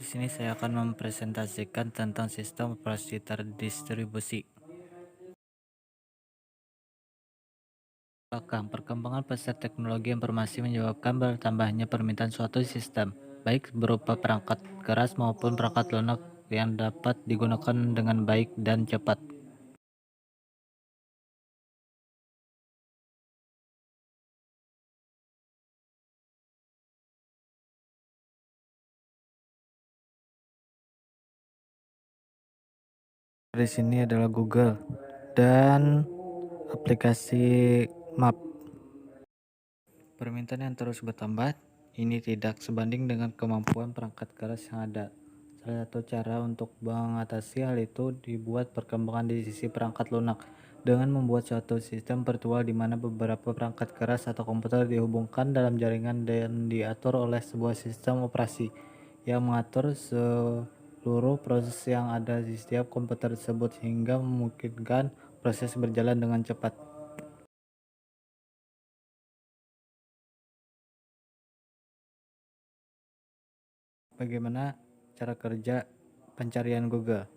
Di sini saya akan mempresentasikan tentang sistem operasi terdistribusi. Belakang, perkembangan pesat teknologi informasi menyebabkan bertambahnya permintaan suatu sistem, baik berupa perangkat keras maupun perangkat lunak yang dapat digunakan dengan baik dan cepat. Di sini adalah Google dan aplikasi Map. Permintaan yang terus bertambah ini tidak sebanding dengan kemampuan perangkat keras yang ada. Salah satu cara untuk mengatasi hal itu dibuat perkembangan di sisi perangkat lunak dengan membuat suatu sistem virtual di mana beberapa perangkat keras atau komputer dihubungkan dalam jaringan dan diatur oleh sebuah sistem operasi yang mengatur seluruh proses yang ada di setiap komputer tersebut sehingga memungkinkan proses berjalan dengan cepat. Bagaimana cara kerja pencarian Google?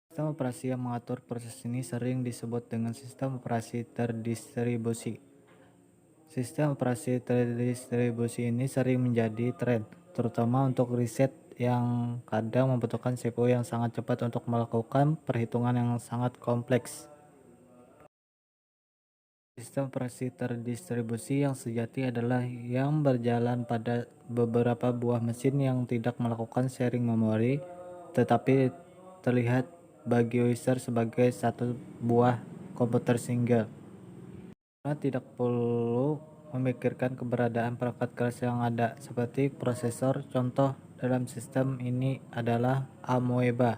Sistem operasi yang mengatur proses ini sering disebut dengan sistem operasi terdistribusi. Sistem operasi terdistribusi ini sering menjadi tren, terutama untuk riset yang kadang membutuhkan CPU yang sangat cepat untuk melakukan perhitungan yang sangat kompleks. Sistem operasi terdistribusi yang sejati adalah yang berjalan pada beberapa buah mesin yang tidak melakukan sharing memori, tetapi terlihat bagi user sebagai satu buah komputer single. Karena tidak perlu memikirkan keberadaan perangkat keras yang ada, seperti prosesor. Contoh dalam sistem ini adalah Amoeba.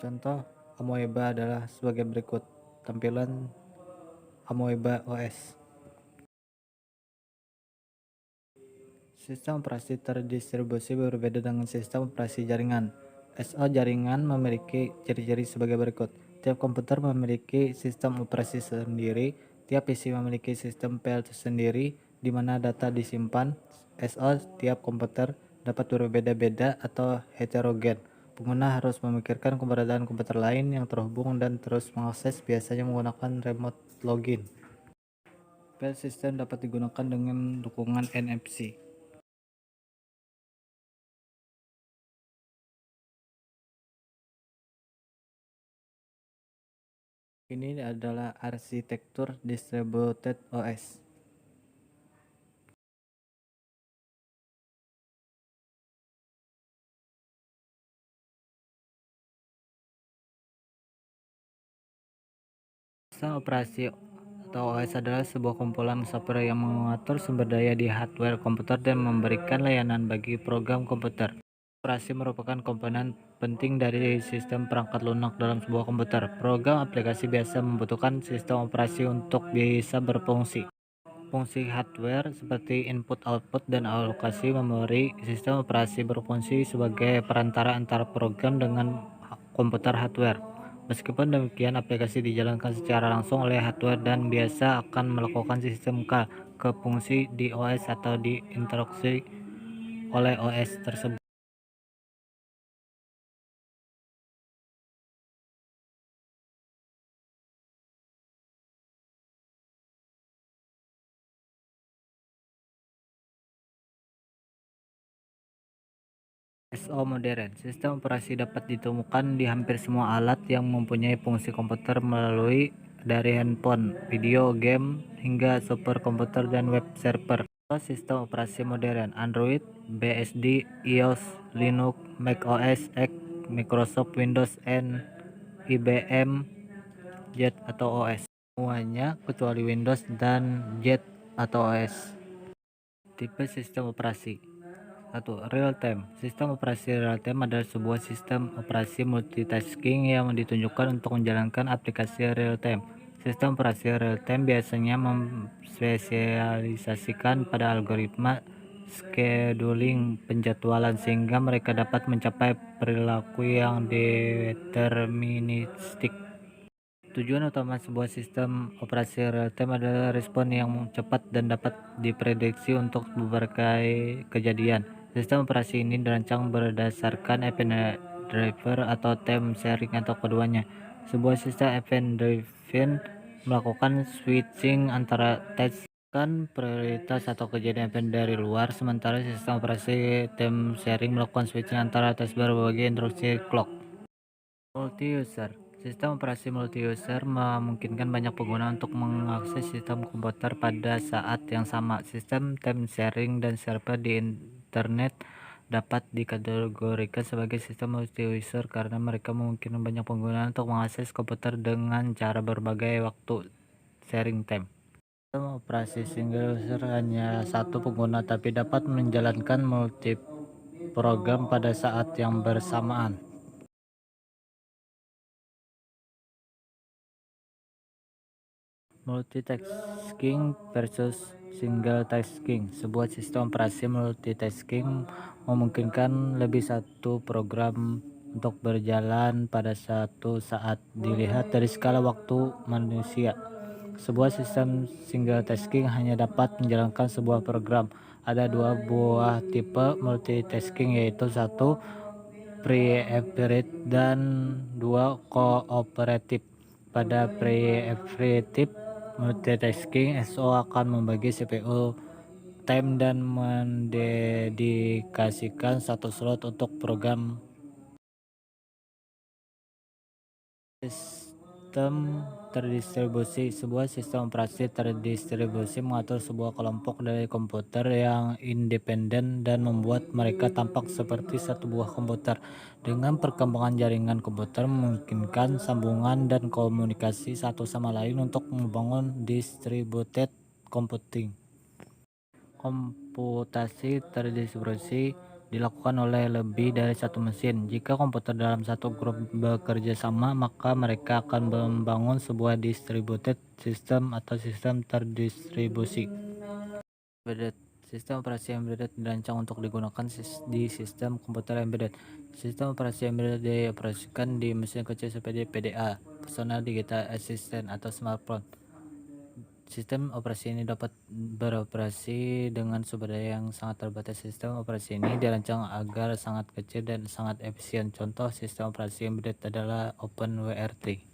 Contoh Amoeba adalah sebagai berikut. Tampilan Amoeba OS. Sistem operasi terdistribusi berbeda dengan sistem operasi jaringan. SO jaringan memiliki ciri-ciri sebagai berikut. Tiap komputer memiliki sistem operasi sendiri, tiap PC memiliki sistem file tersendiri di mana data disimpan. SO tiap komputer dapat berbeda-beda atau heterogen. Pengguna harus memikirkan keberadaan komputer lain yang terhubung dan terus mengakses, biasanya menggunakan remote login. File system dapat digunakan dengan dukungan NFC. Ini adalah arsitektur distributed OS. Sistem operasi atau OS adalah sebuah kumpulan software yang mengatur sumber daya di hardware komputer dan memberikan layanan bagi program komputer. Operasi merupakan komponen penting dari sistem perangkat lunak dalam sebuah komputer. Program aplikasi biasa membutuhkan sistem operasi untuk bisa berfungsi. Fungsi hardware seperti input, output, dan alokasi memori. Sistem operasi berfungsi sebagai perantara antara program dengan komputer hardware. Meskipun demikian, aplikasi dijalankan secara langsung oleh hardware dan biasa akan melakukan sistem ke fungsi di OS atau diinstruksi oleh OS tersebut. SO modern. Sistem operasi dapat ditemukan di hampir semua alat yang mempunyai fungsi komputer melalui dari handphone, video game, hingga superkomputer dan web server. Sistem operasi modern: Android, BSD, iOS, Linux, macOS X, Microsoft Windows, and IBM Z atau OS. Semuanya kecuali Windows dan Z atau OS. Tipe sistem operasi. 1. Real time. Sistem operasi real time adalah sebuah sistem operasi multitasking yang ditunjukkan untuk menjalankan aplikasi real time. Sistem operasi real-time biasanya memspesialisasikan pada algoritma scheduling penjadwalan sehingga mereka dapat mencapai perilaku yang deterministik. Tujuan utama sebuah sistem operasi real-time adalah respon yang cepat dan dapat diprediksi untuk berbagai kejadian. Sistem operasi ini dirancang berdasarkan event driver atau time sharing atau keduanya. Sebuah sistem event driven melakukan switching antara task kan prioritas atau kejadian event dari luar, sementara sistem operasi time sharing melakukan switching antara task berbagai instruksi clock. Multi-user. Sistem operasi multi-user memungkinkan banyak pengguna untuk mengakses sistem komputer pada saat yang sama. Sistem time sharing dan server di internet dapat dikategorikan sebagai sistem multi-user karena mereka memungkinkan banyak pengguna untuk mengakses komputer dengan cara berbagai waktu sharing time. Sistem operasi single user hanya satu pengguna tapi dapat menjalankan multi program pada saat yang bersamaan. Multitasking versus single tasking. Sebuah sistem operasi multitasking memungkinkan lebih satu program untuk berjalan pada satu saat dilihat dari skala waktu manusia. Sebuah sistem single tasking hanya dapat menjalankan sebuah program. Ada dua buah tipe multitasking, yaitu satu pre-operative dan dua cooperative. Pada pre-operative multitasking, SO akan membagi CPU time dan mendedikasikan satu slot untuk program. Sistem terdistribusi. Sebuah sistem operasi terdistribusi mengatur sebuah kelompok dari komputer yang independen dan membuat mereka tampak seperti satu buah komputer. Dengan perkembangan jaringan komputer memungkinkan sambungan dan komunikasi satu sama lain untuk membangun distributed computing. Komputasi terdistribusi dilakukan oleh lebih dari satu mesin. Jika komputer dalam satu grup bekerja sama, maka mereka akan membangun sebuah distributed system atau sistem terdistribusi. Embedded. Sistem operasi embedded dirancang untuk digunakan di sistem komputer embedded. Sistem operasi embedded dioperasikan di mesin kecil seperti PDA, personal digital assistant, atau smartphone. Sistem operasi ini dapat beroperasi dengan sumber daya yang sangat terbatas. Sistem operasi ini dirancang agar sangat kecil dan sangat efisien. Contoh sistem operasi embedded adalah OpenWRT.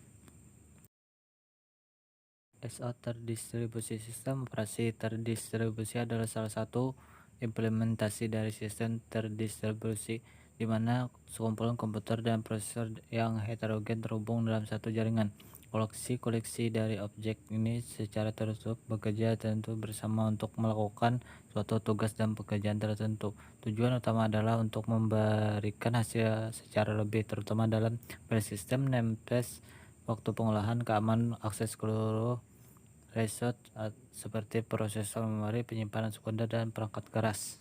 SO terdistribusi. Sistem operasi terdistribusi adalah salah satu implementasi dari sistem terdistribusi, di mana sekumpulan komputer dan prosesor yang heterogen terhubung dalam satu jaringan. Koleksi-koleksi dari objek ini secara tertutup bekerja tentu bersama untuk melakukan suatu tugas dan pekerjaan tertentu. Tujuan utama adalah untuk memberikan hasil secara lebih, terutama dalam sistem namespace, waktu pengolahan, keamanan, akses seluruh resource seperti prosesor, memori, penyimpanan sekunder, dan perangkat keras.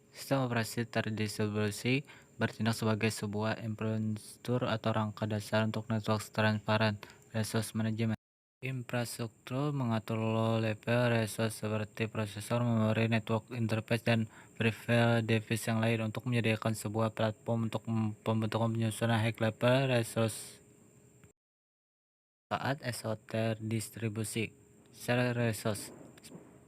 Sistem operasi terdistribusi bertindak sebagai sebuah infrastruktur atau rangka dasar untuk network transparan resource management. Infrastruktur mengatur low-level resource seperti prosesor, memori, network interface, dan peripheral device yang lain untuk menyediakan sebuah platform untuk pembentukan penyusunan high-level resource. Saat SO terdistribusi, share resource.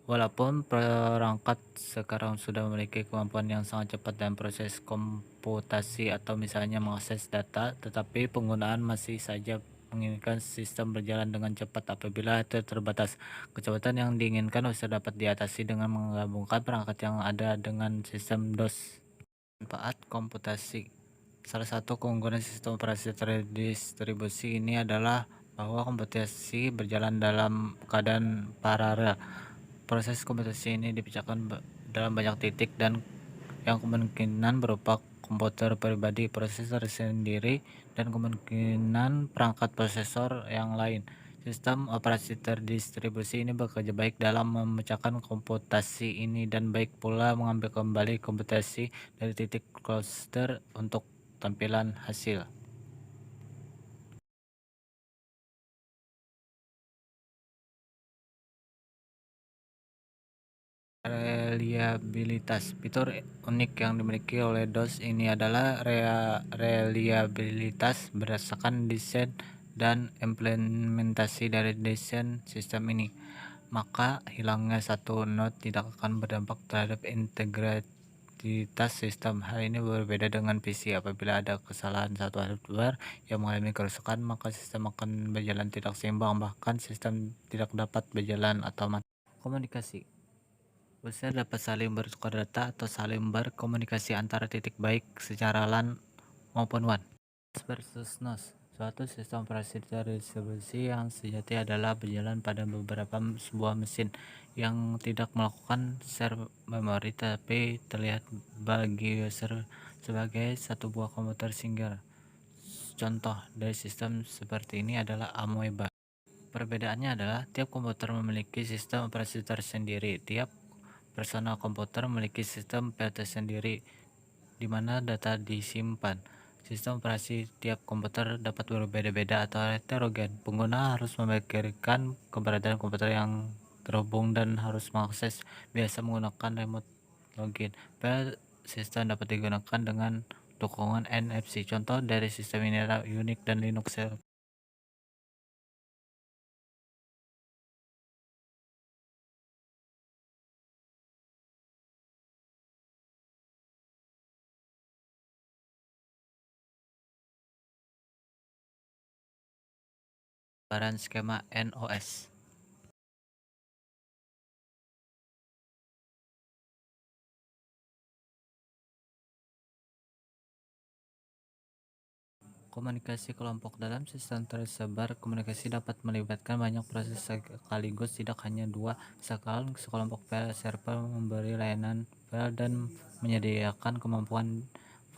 Walaupun perangkat sekarang sudah memiliki kemampuan yang sangat cepat dalam proses komputasi atau misalnya mengakses data, tetapi penggunaan masih saja menginginkan sistem berjalan dengan cepat apabila itu terbatas. Kecepatan yang diinginkan bisa dapat diatasi dengan menggabungkan perangkat yang ada dengan sistem DOS. Manfaat komputasi. Salah satu keunggulan sistem operasi terdistribusi ini adalah bahwa komputasi berjalan dalam keadaan paralel. Proses komputasi ini dipecahkan dalam banyak titik dan yang kemungkinan berupa komputer pribadi, prosesor sendiri, dan kemungkinan perangkat prosesor yang lain. Sistem operasi terdistribusi ini bekerja baik dalam memecahkan komputasi ini dan baik pula mengambil kembali komputasi dari titik cluster untuk tampilan hasil. reliabilitas. Fitur unik yang dimiliki oleh DOS ini adalah reliabilitas berdasarkan desain dan implementasi dari desain sistem ini. Maka hilangnya satu node tidak akan berdampak terhadap integritas sistem. Hal ini berbeda dengan PC. Apabila ada kesalahan satu hardware yang mengalami kerusakan, maka sistem akan berjalan tidak seimbang, bahkan sistem tidak dapat berjalan otomatis. Komunikasi. User dapat saling bertukar data atau saling berkomunikasi antara titik baik secara LAN maupun WAN. NOS versus NOS. Suatu sistem operasi terdistribusi yang sejati adalah berjalan pada sebuah mesin yang tidak melakukan share memori tapi terlihat bagi user sebagai satu buah komputer single. Contoh dari sistem seperti ini adalah Amoeba. Perbedaannya adalah tiap komputer memiliki sistem operasi tersendiri. Tiap personal komputer memiliki sistem tersendiri di mana data disimpan. Sistem operasi tiap komputer dapat berbeda-beda atau heterogen. Pengguna harus memikirkan keberadaan komputer yang terhubung dan harus mengakses biasa menggunakan remote login. File sistem dapat digunakan dengan dukungan NFC. Contoh dari sistem ini adalah Unix dan Linux. Gambaran skema NOS. Komunikasi kelompok. Dalam sistem tersebar, komunikasi dapat melibatkan banyak proses sekaligus, tidak hanya dua. Sekelompok file server memberi layanan file dan menyediakan kemampuan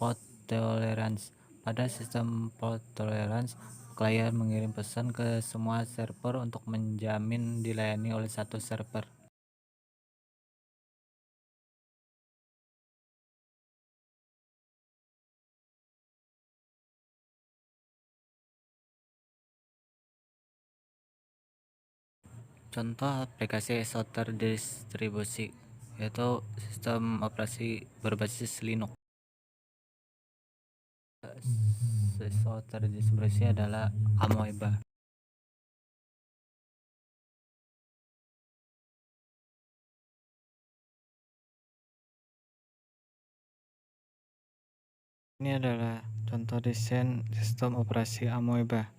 fault tolerance. Pada sistem fault tolerance, klien mengirim pesan ke semua server untuk menjamin dilayani oleh satu server. Contoh aplikasi ISO terdistribusi yaitu sistem operasi berbasis Linux. ISO terdistribusi adalah Amoeba. Ini adalah contoh desain sistem operasi Amoeba.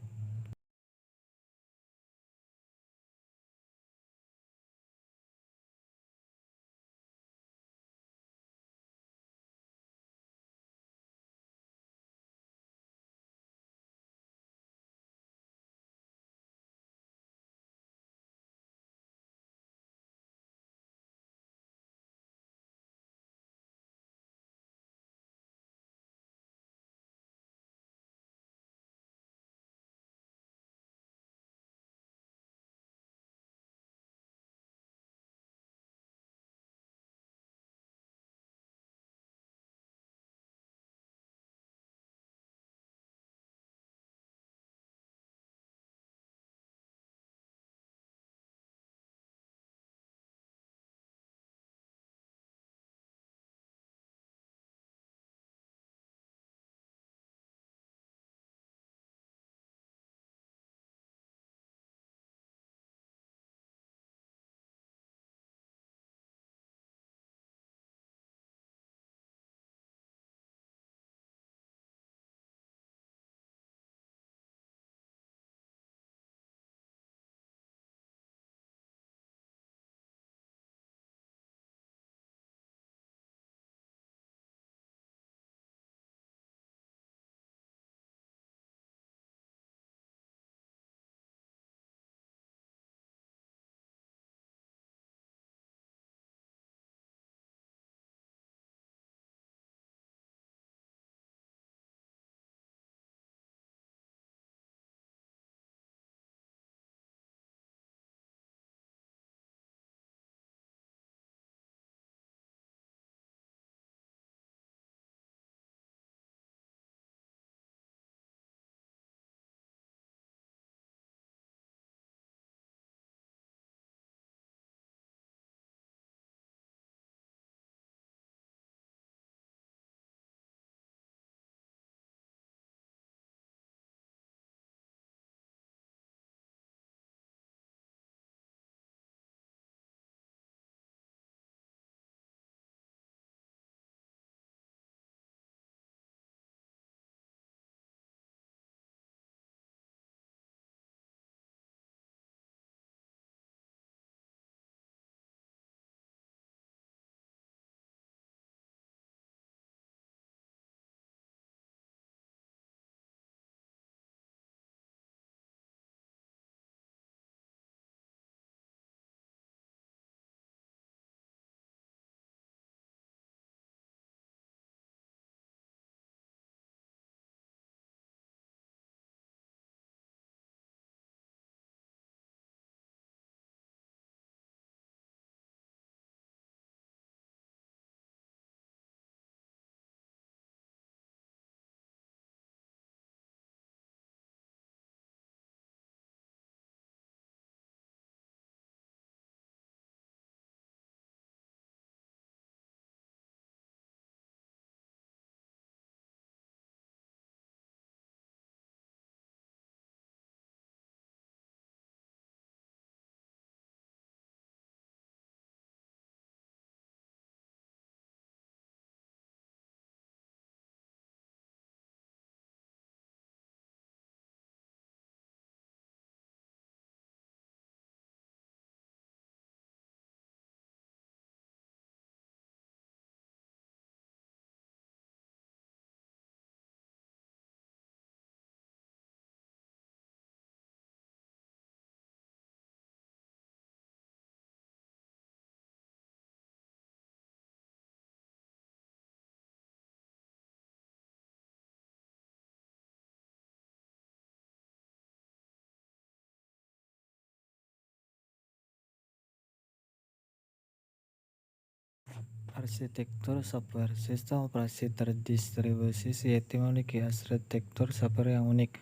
Arsitektur software. Sistem operasi terdistribusi yaitu memiliki arsitektur software yang unik.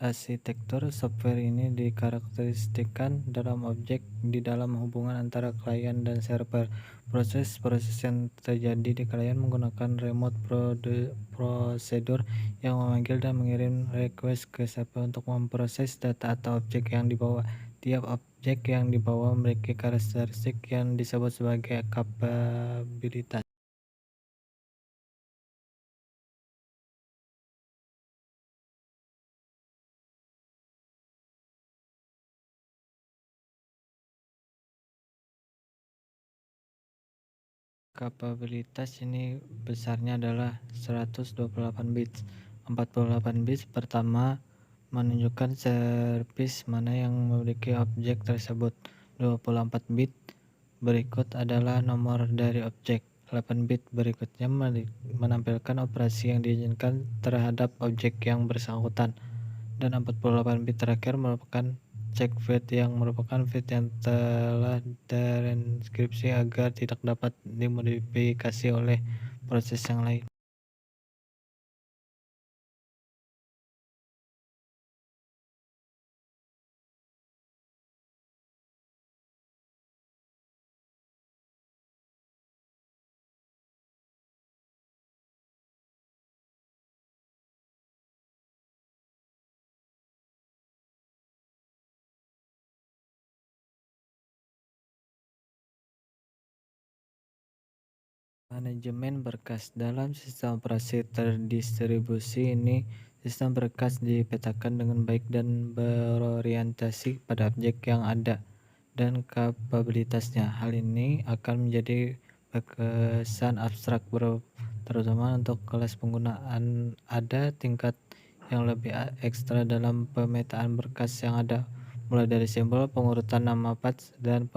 Arsitektur software ini dikarakteristikkan dalam objek di dalam hubungan antara klien dan server. Proses-proses yang terjadi di klien menggunakan remote procedure yang memanggil dan mengirim request ke server untuk memproses data atau objek yang dibawa. Tiap objek yang dibawa memiliki karakteristik yang disebut sebagai kapabilitas. Kapabilitas ini besarnya adalah 128 bits. 48 bits pertama menunjukkan service mana yang memiliki objek tersebut. 24 bit berikut adalah nomor dari objek. 8 bit berikutnya menampilkan operasi yang diizinkan terhadap objek yang bersangkutan. Dan 48 bit terakhir merupakan check feed yang merupakan feed yang telah terenkripsi agar tidak dapat dimodifikasi oleh proses yang lain. Manajemen berkas. Dalam sistem operasi terdistribusi ini, sistem berkas dipetakan dengan baik dan berorientasi pada objek yang ada dan kapabilitasnya. Hal ini akan menjadi berkesan abstrak, terutama untuk kelas penggunaan. Ada tingkat yang lebih ekstra dalam pemetaan berkas yang ada, mulai dari simbol, pengurutan nama path, dan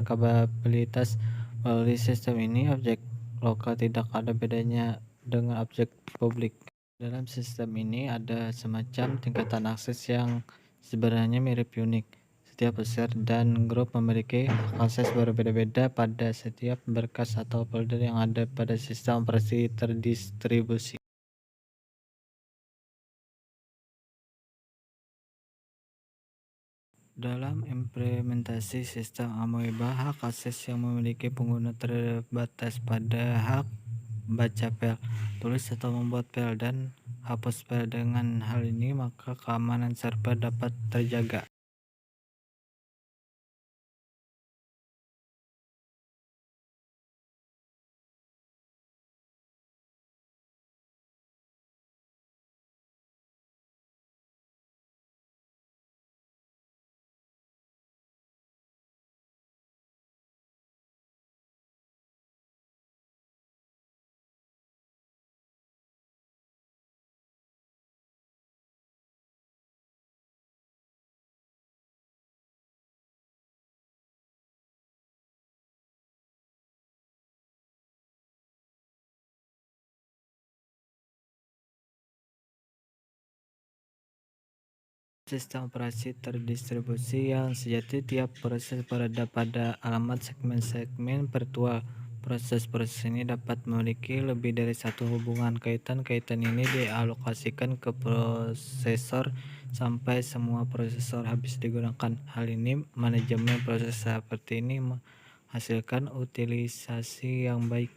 kapabilitas. Melalui sistem ini, objek lokal tidak ada bedanya dengan objek publik. Dalam sistem ini ada semacam tingkatan akses yang sebenarnya mirip unik. Setiap user dan grup memiliki akses berbeda-beda pada setiap berkas atau folder yang ada pada sistem operasi terdistribusi. Dalam implementasi sistem amoeba, hak akses yang memiliki pengguna terbatas pada hak baca file, tulis atau membuat file, dan hapus file. Dengan hal ini, maka keamanan server dapat terjaga. Sistem operasi terdistribusi yang sejati, tiap proses berada pada alamat segmen-segmen virtual. Proses-proses ini dapat memiliki lebih dari satu hubungan. Kaitan-kaitan ini dialokasikan ke prosesor sampai semua prosesor habis digunakan. Hal ini, manajemen proses seperti ini menghasilkan utilisasi yang baik.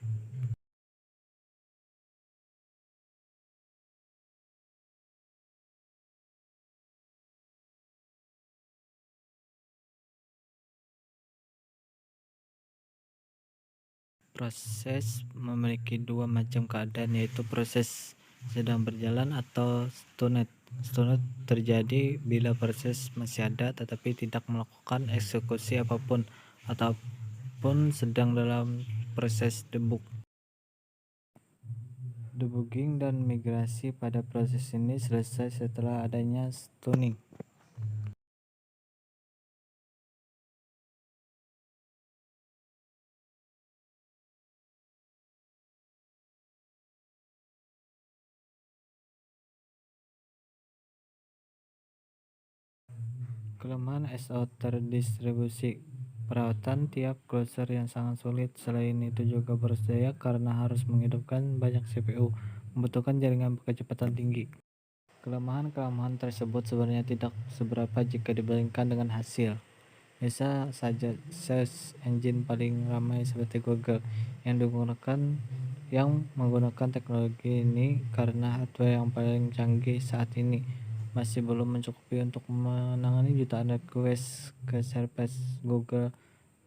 Proses memiliki dua macam keadaan, yaitu proses sedang berjalan atau stunted. Stunted terjadi bila proses masih ada tetapi tidak melakukan eksekusi apapun ataupun sedang dalam proses debugging, dan migrasi pada proses ini selesai setelah adanya stunning. Kelemahan SO terdistribusi. perawatan tiap browser yang sangat sulit. Selain itu juga boros daya karena harus menghidupkan banyak CPU, membutuhkan jaringan berkecepatan tinggi. Kelemahan-kelemahan tersebut sebenarnya tidak seberapa jika dibandingkan dengan hasil. Bisa saja search engine paling ramai seperti Google yang menggunakan teknologi ini karena hardware yang paling canggih saat ini masih belum mencukupi untuk menangani jutaan request ke server Google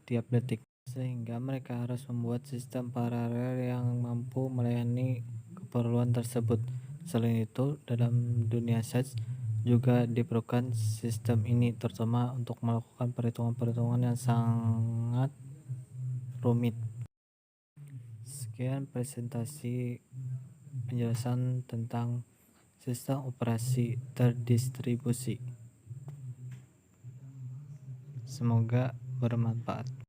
tiap detik, sehingga mereka harus membuat sistem paralel yang mampu melayani keperluan tersebut. Selain itu, dalam dunia search juga diperlukan sistem ini, terutama untuk melakukan perhitungan-perhitungan yang sangat rumit. Sekian presentasi penjelasan tentang sistem operasi terdistribusi. Semoga bermanfaat.